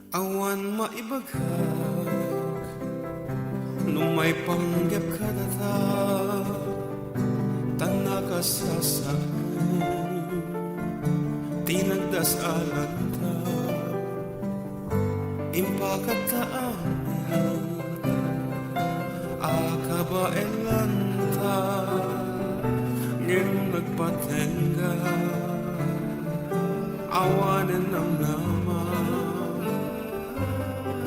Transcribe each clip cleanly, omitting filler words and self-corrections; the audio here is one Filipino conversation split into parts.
Awan maibagak nung may panggap ka na ta tanga ka sa saan tinagdasalan ta impakataan akabaelan ta ngayong nagpatenga awanan ang naman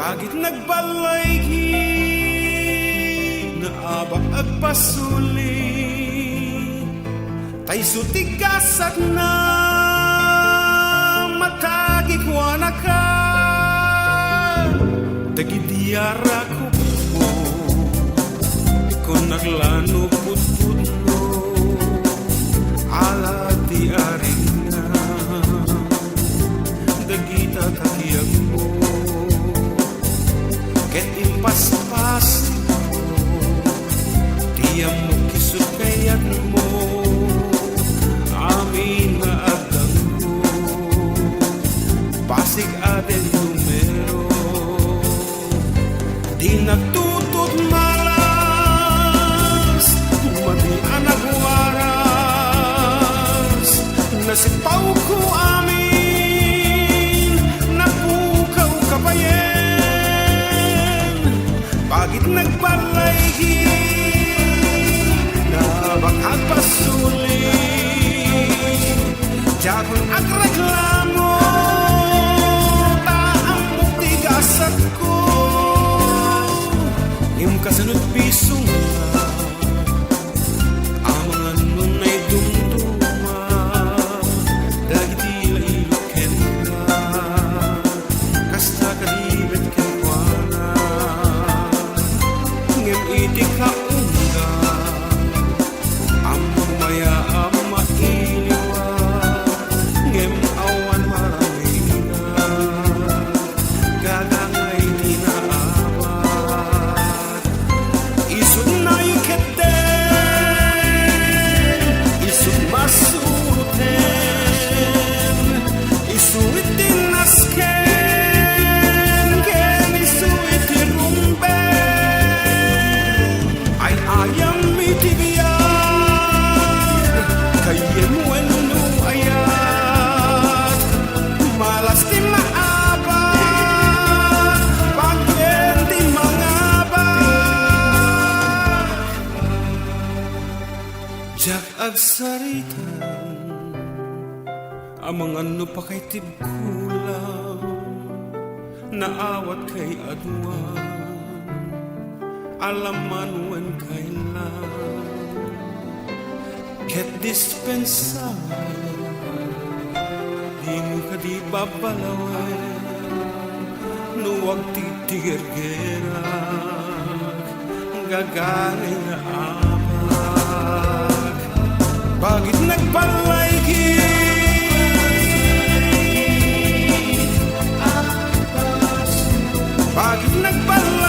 bakit nagbalaygi na abak at pasuli tay sutigasat na matagikwana ka dagidiyara ko po ikon naglano put-put mo ala di aring na dagita kakiyag mo ket impas-pas mo tiyam mo kisukayat mo amin na adang ko pasig aden numero di nagtutut malas madi anak waras nasipaw ko amin napukaw kabayen bakit nagbalaygi na bakal pasuli Jagon ang reklamo taang mutigasat ko yung kasunod pisong na ang mga nunay dumduma dahil tila iluken ka kasta kalibet kenkwana ngem itik ka unga ang maya ang mailiwa ngem awan maramina gagangay tinaabat isud na iketen isud masuruten isuit dinasken ken isuit irumben ay ayam mitibiyad kayen wenu ayat malas di maabat pagyen di mangabat jak agsaritan amang ano pa kay tibkulang naawat kay aduan alaman wen kailan ket dispensa di mo ka di babalawan nuwag titigirgerak gagangay na abak bakit nagbalaygi bakit nagbalaygi